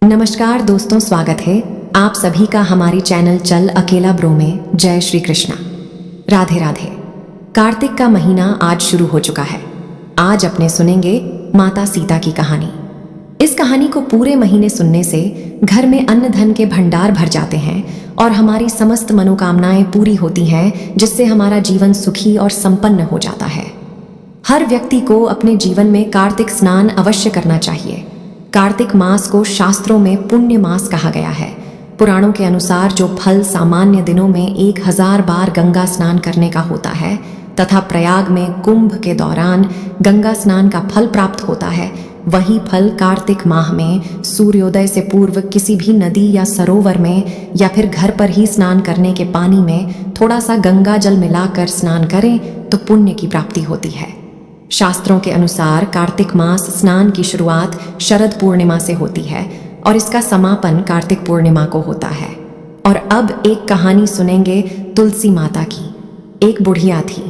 नमस्कार दोस्तों, स्वागत है आप सभी का हमारी चैनल चल अकेला ब्रो में। जय श्री कृष्णा, राधे राधे। कार्तिक का महीना आज शुरू हो चुका है। आज अपने सुनेंगे माता सीता की कहानी। इस कहानी को पूरे महीने सुनने से घर में अन्न धन के भंडार भर जाते हैं और हमारी समस्त मनोकामनाएं पूरी होती हैं, जिससे हमारा जीवन सुखी और संपन्न हो जाता है। हर व्यक्ति को अपने जीवन में कार्तिक स्नान अवश्य करना चाहिए। कार्तिक मास को शास्त्रों में पुण्य मास कहा गया है। पुराणों के अनुसार जो फल सामान्य दिनों में 1000 बार गंगा स्नान करने का होता है तथा प्रयाग में कुंभ के दौरान गंगा स्नान का फल प्राप्त होता है, वही फल कार्तिक माह में सूर्योदय से पूर्व किसी भी नदी या सरोवर में या फिर घर पर ही स्नान करने के पानी में थोड़ा सा गंगा जल मिलाकर स्नान करें तो पुण्य की प्राप्ति होती है। शास्त्रों के अनुसार कार्तिक मास स्नान की शुरुआत शरद पूर्णिमा से होती है और इसका समापन कार्तिक पूर्णिमा को होता है। और अब एक कहानी सुनेंगे तुलसी माता की। एक बुढ़िया थी,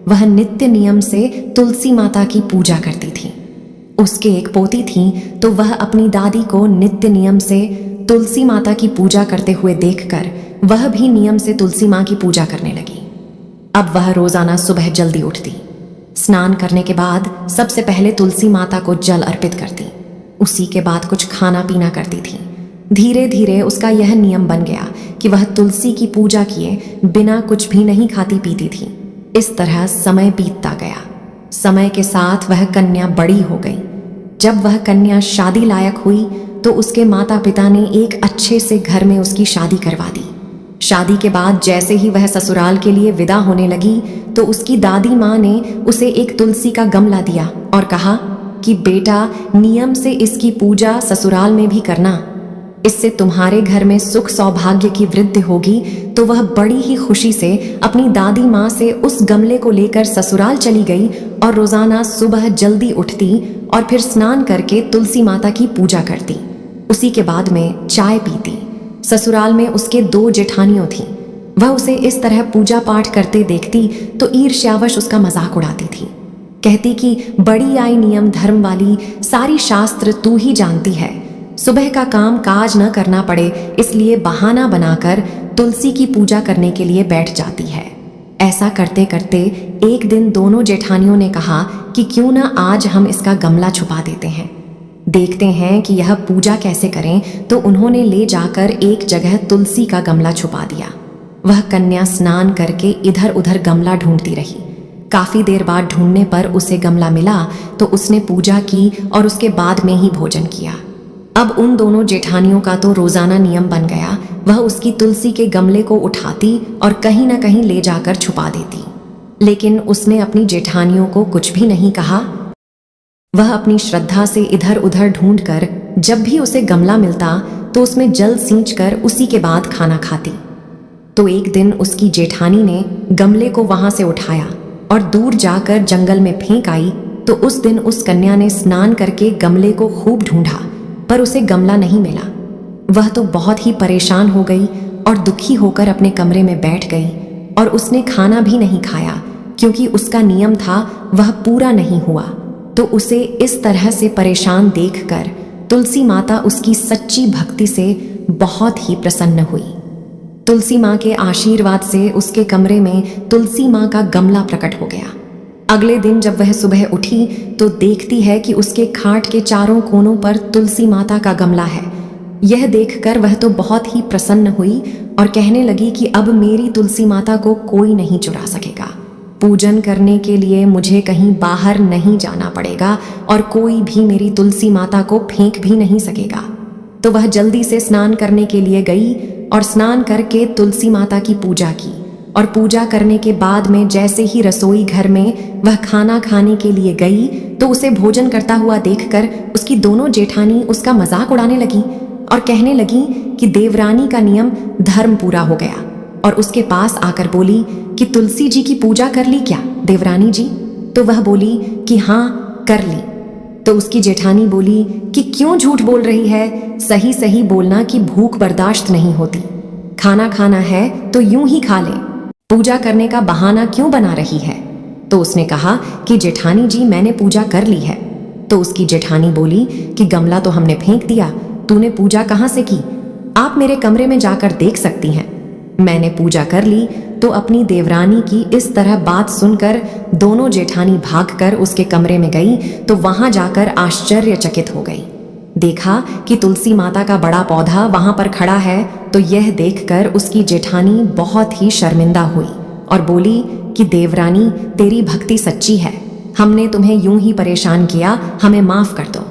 वह नित्य नियम से तुलसी माता की पूजा करती थी। उसके एक पोती थी, तो वह अपनी दादी को नित्य नियम से तुलसी माता की पूजा करते हुए देखकर वह भी नियम से तुलसी माँ की पूजा करने लगी। अब वह रोजाना सुबह जल्दी उठती, स्नान करने के बाद सबसे पहले तुलसी माता को जल अर्पित करती, उसी के बाद कुछ खाना पीना करती थी। धीरे धीरे उसका यह नियम बन गया कि वह तुलसी की पूजा किए बिना कुछ भी नहीं खाती पीती थी। इस तरह समय बीतता गया। समय के साथ वह कन्या बड़ी हो गई। जब वह कन्या शादी लायक हुई तो उसके माता पिता ने एक अच्छे से घर में उसकी शादी करवा दी। शादी के बाद जैसे ही वह ससुराल के लिए विदा होने लगी तो उसकी दादी माँ ने उसे एक तुलसी का गमला दिया और कहा कि बेटा, नियम से इसकी पूजा ससुराल में भी करना। इससे तुम्हारे घर में सुख सौभाग्य की वृद्धि होगी। तो वह बड़ी ही खुशी से अपनी दादी माँ से उस गमले को लेकर ससुराल चली गई और रोजाना सुबह जल्दी उठती और फिर स्नान करके तुलसी माता की पूजा करती। उसी के बाद में चाय पीती। ससुराल में उसके 2 जेठानियों थीं। वह उसे इस तरह पूजा पाठ करते देखती तो ईर्ष्यावश उसका मजाक उड़ाती थी। कहती कि बड़ी आई नियम धर्म वाली, सारी शास्त्र तू ही जानती है। सुबह का काम काज न करना पड़े इसलिए बहाना बनाकर तुलसी की पूजा करने के लिए बैठ जाती है। ऐसा करते करते एक दिन दोनों जेठानियों ने कहा कि क्यों न आज हम इसका गमला छुपा देते हैं, देखते हैं कि यह पूजा कैसे करें। तो उन्होंने ले जाकर एक जगह तुलसी का गमला छुपा दिया। वह कन्या स्नान करके इधर उधर गमला ढूंढती रही। काफी देर बाद ढूंढने पर उसे गमला मिला तो उसने पूजा की और उसके बाद में ही भोजन किया। अब उन दोनों जेठानियों का तो रोजाना नियम बन गया, वह उसकी तुलसी के गमले को उठाती और कहीं न कहीं ले जाकर छुपा देती। लेकिन उसने अपनी जेठानियों को कुछ भी नहीं कहा। वह अपनी श्रद्धा से इधर उधर ढूंढकर जब भी उसे गमला मिलता तो उसमें जल सींचकर उसी के बाद खाना खाती। तो एक दिन उसकी जेठानी ने गमले को वहां से उठाया और दूर जाकर जंगल में फेंक आई। तो उस दिन उस कन्या ने स्नान करके गमले को खूब ढूंढा पर उसे गमला नहीं मिला। वह तो बहुत ही परेशान हो गई और दुखी होकर अपने कमरे में बैठ गई और उसने खाना भी नहीं खाया, क्योंकि उसका नियम था वह पूरा नहीं हुआ। तो उसे इस तरह से परेशान देखकर तुलसी माता उसकी सच्ची भक्ति से बहुत ही प्रसन्न हुई। तुलसी माँ के आशीर्वाद से उसके कमरे में तुलसी माँ का गमला प्रकट हो गया। अगले दिन जब वह सुबह उठी तो देखती है कि उसके खाट के चारों कोनों पर तुलसी माता का गमला है। यह देखकर वह तो बहुत ही प्रसन्न हुई और कहने लगी कि अब मेरी तुलसी माता को कोई नहीं चुरा सकेगा। पूजन करने के लिए मुझे कहीं बाहर नहीं जाना पड़ेगा और कोई भी मेरी तुलसी माता को फेंक भी नहीं सकेगा। तो वह जल्दी से स्नान करने के लिए गई और स्नान करके तुलसी माता की पूजा की। और पूजा करने के बाद में जैसे ही रसोई घर में वह खाना खाने के लिए गई तो उसे भोजन करता हुआ देखकर उसकी दोनों जेठानी उसका मजाक उड़ाने लगी और कहने लगी कि देवरानी का नियम धर्म पूरा हो गया। और उसके पास आकर बोली कि तुलसी जी की पूजा कर ली क्या देवरानी जी? तो वह बोली कि हाँ कर ली। तो उसकी जेठानी बोली कि क्यों झूठ बोल रही है, सही सही बोलना कि भूख बर्दाश्त नहीं होती। खाना खाना है तो यूं ही खा ले, पूजा करने का बहाना क्यों बना रही है? तो उसने कहा कि जेठानी जी मैंने पूजा कर ली है। तो उसकी जेठानी बोली कि गमला तो हमने फेंक दिया, तूने पूजा कहाँ से की? आप मेरे कमरे में जाकर देख सकती हैं। मैंने पूजा कर ली तो अपनी देवरानी की इस तरह बात सुनकर दोनों जेठानी भागकर उसके कमरे में गई तो वहां जाकर आश्चर्यचकित हो गई। देखा कि तुलसी माता का बड़ा पौधा वहां पर खड़ा है तो यह देखकर उसकी जेठानी बहुत ही शर्मिंदा हुई और बोली कि देवरानी, तेरी भक्ति सच्ची है, हमने तुम्हें यूं ही परेशान किया, हमें माफ कर दो।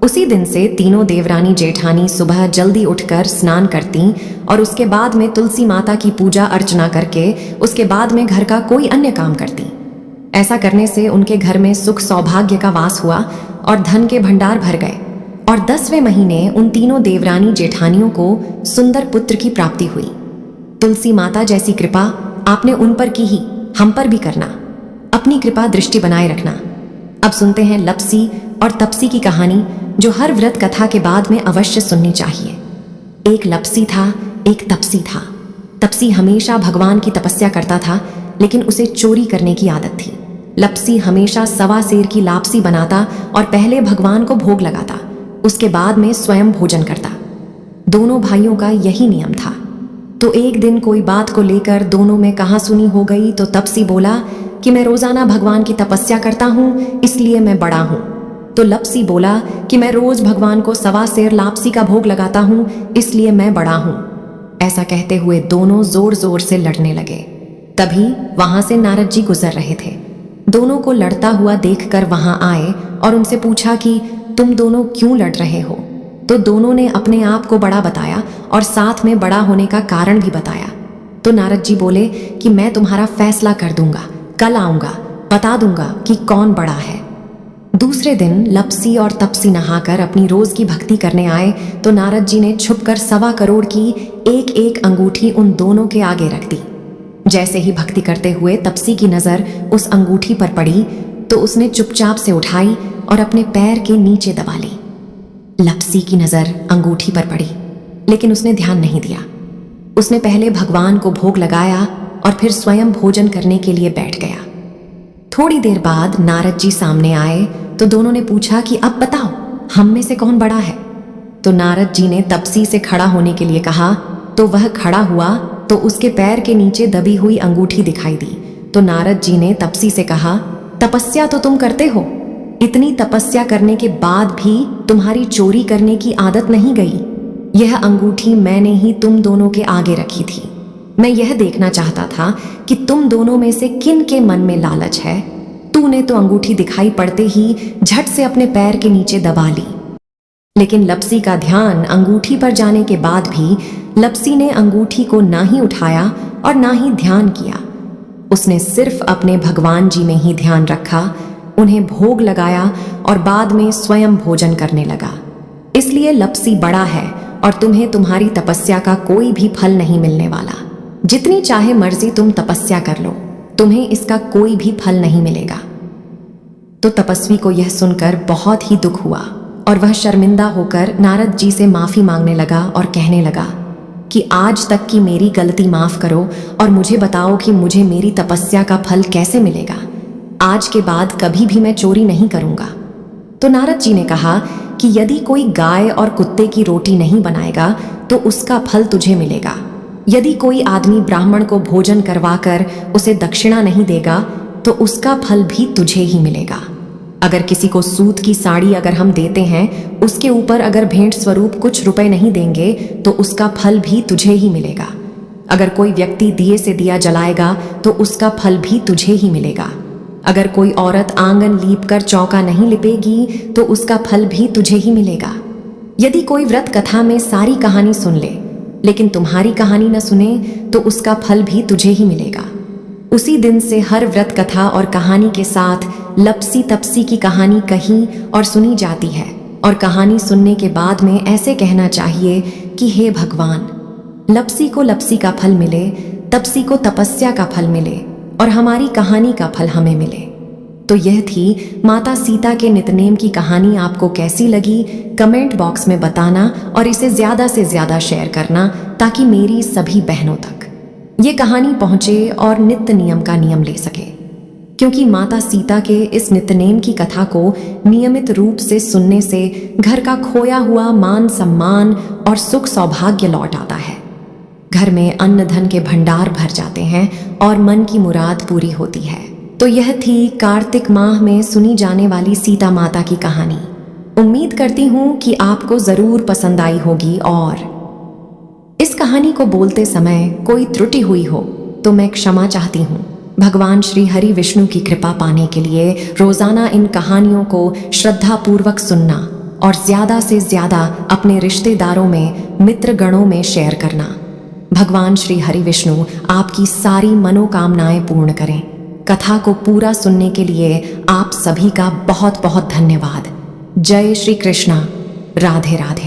उसी दिन से तीनों देवरानी जेठानी सुबह जल्दी उठकर स्नान करती और उसके बाद में तुलसी माता की पूजा अर्चना करके उसके बाद में घर का कोई अन्य काम करती। ऐसा करने से उनके घर में सुख सौभाग्य का वास हुआ और धन के भंडार भर गए और 10वें महीने उन तीनों देवरानी जेठानियों को सुंदर पुत्र की प्राप्ति हुई। तुलसी माता जैसी कृपा आपने उन पर की ही हम पर भी करना, अपनी कृपा दृष्टि बनाए रखना। अब सुनते हैं लपसी और तपसी की कहानी, जो हर व्रत कथा के बाद में अवश्य सुननी चाहिए। एक लपसी था, एक तपसी था। तपसी हमेशा भगवान की तपस्या करता था, लेकिन उसे चोरी करने की आदत थी। लपसी हमेशा सवा सेर की लापसी बनाता और पहले भगवान को भोग लगाता, उसके बाद में स्वयं भोजन करता। दोनों भाइयों का यही नियम था। तो एक दिन कोई बात को लेकर दोनों में कहासुनी हो गई तो तपसी बोला कि मैं रोजाना भगवान की तपस्या करता हूँ, इसलिए मैं बड़ा हूँ। तो लपसी बोला कि मैं रोज भगवान को सवा सेर लापसी का भोग लगाता हूँ, इसलिए मैं बड़ा हूँ। ऐसा कहते हुए दोनों जोर जोर से लड़ने लगे। तभी वहां से नारद जी गुजर रहे थे। दोनों को लड़ता हुआ देखकर वहां आए और उनसे पूछा कि तुम दोनों क्यों लड़ रहे हो? तो दोनों ने अपने आप को बड़ा बताया और साथ में बड़ा होने का कारण भी बताया। तो नारद जी बोले कि मैं तुम्हारा फैसला कर दूंगा, कल आऊंगा, बता दूंगा कि कौन बड़ा है। दूसरे दिन लपसी और तपसी नहाकर अपनी रोज की भक्ति करने आए तो नारद जी ने छुपकर 1.25 करोड़ की एक एक अंगूठी उन दोनों के आगे रख दी। जैसे ही भक्ति करते हुए तपसी की नजर उस अंगूठी पर पड़ी तो उसने चुपचाप से उठाई और अपने पैर के नीचे दबा ली। लपसी की नजर अंगूठी पर पड़ी, लेकिन उसने ध्यान नहीं दिया। उसने पहले भगवान को भोग लगाया और फिर स्वयं भोजन करने के लिए बैठ गया। थोड़ी देर बाद नारद जी सामने आए तो दोनों ने पूछा कि अब बताओ, हम में से कौन बड़ा है? तो नारद जी ने तपसी से खड़ा होने के लिए कहा तो वह खड़ा हुआ तो उसके पैर के नीचे दबी हुई अंगूठी दिखाई दी। तो नारद जी ने तपसी से कहा, तपस्या तो तुम करते हो, इतनी तपस्या करने के बाद भी तुम्हारी चोरी करने की आदत नहीं गई। यह अंगूठी मैंने ही तुम दोनों के आगे रखी थी। मैं यह देखना चाहता था कि तुम दोनों में से किन के मन में लालच है। तूने तो अंगूठी दिखाई पड़ते ही झट से अपने पैर के नीचे दबा ली। लेकिन लपसी का ध्यान अंगूठी पर जाने के बाद भी लपसी ने अंगूठी को ना ही उठाया और ना ही ध्यान किया। उसने सिर्फ अपने भगवान जी में ही ध्यान रखा, उन्हें भोग लगाया और बाद में स्वयं भोजन करने लगा। इसलिए लपसी बड़ा है और तुम्हें तुम्हारी तपस्या का कोई भी फल नहीं मिलने वाला। जितनी चाहे मर्जी तुम तपस्या कर लो, तुम्हें इसका कोई भी फल नहीं मिलेगा। तो तपस्वी को यह सुनकर बहुत ही दुख हुआ और वह शर्मिंदा होकर नारद जी से माफी मांगने लगा और कहने लगा कि आज तक की मेरी गलती माफ करो और मुझे बताओ कि मुझे मेरी तपस्या का फल कैसे मिलेगा। आज के बाद कभी भी मैं चोरी नहीं करूंगा। तो नारद जी ने कहा कि यदि कोई गाय और कुत्ते की रोटी नहीं बनाएगा तो उसका फल तुझे मिलेगा। यदि कोई आदमी ब्राह्मण को भोजन करवाकर उसे दक्षिणा नहीं देगा तो उसका फल भी तुझे ही मिलेगा। अगर किसी को सूत की साड़ी अगर हम देते हैं, उसके ऊपर अगर भेंट स्वरूप कुछ रुपए नहीं देंगे तो उसका फल भी तुझे ही मिलेगा। अगर कोई व्यक्ति दिए से दिया जलाएगा तो उसका फल भी तुझे ही मिलेगा। अगर कोई औरत आंगन लीप कर चौका नहीं लिपेगी तो उसका फल भी तुझे ही मिलेगा। यदि कोई व्रत कथा में सारी कहानी सुन ले लेकिन तुम्हारी कहानी न सुने तो उसका फल भी तुझे ही मिलेगा। उसी दिन से हर व्रत कथा और कहानी के साथ लपसी तपसी की कहानी कही और सुनी जाती है और कहानी सुनने के बाद में ऐसे कहना चाहिए कि हे भगवान, लपसी को लपसी का फल मिले, तपसी को तपस्या का फल मिले और हमारी कहानी का फल हमें मिले। तो यह थी माता सीता के नितनेम की कहानी। आपको कैसी लगी कमेंट बॉक्स में बताना और इसे ज़्यादा से ज़्यादा शेयर करना ताकि मेरी सभी बहनों तक ये कहानी पहुँचे और नित्य नियम का नियम ले सके। क्योंकि माता सीता के इस नित्यनेम की कथा को नियमित रूप से सुनने से घर का खोया हुआ मान सम्मान और सुख सौभाग्य लौट आता है। घर में अन्न धन के भंडार भर जाते हैं और मन की मुराद पूरी होती है। तो यह थी कार्तिक माह में सुनी जाने वाली सीता माता की कहानी। उम्मीद करती हूँ कि आपको जरूर पसंद आई होगी, और इस कहानी को बोलते समय कोई त्रुटि हुई हो तो मैं क्षमा चाहती हूँ। भगवान श्री हरि विष्णु की कृपा पाने के लिए रोजाना इन कहानियों को श्रद्धा पूर्वक सुनना और ज्यादा से ज्यादा अपने रिश्तेदारों में, मित्र गणों में शेयर करना। भगवान श्री हरि विष्णु आपकी सारी मनोकामनाएं पूर्ण करें। कथा को पूरा सुनने के लिए आप सभी का बहुत बहुत धन्यवाद। जय श्री कृष्णा। राधे राधे।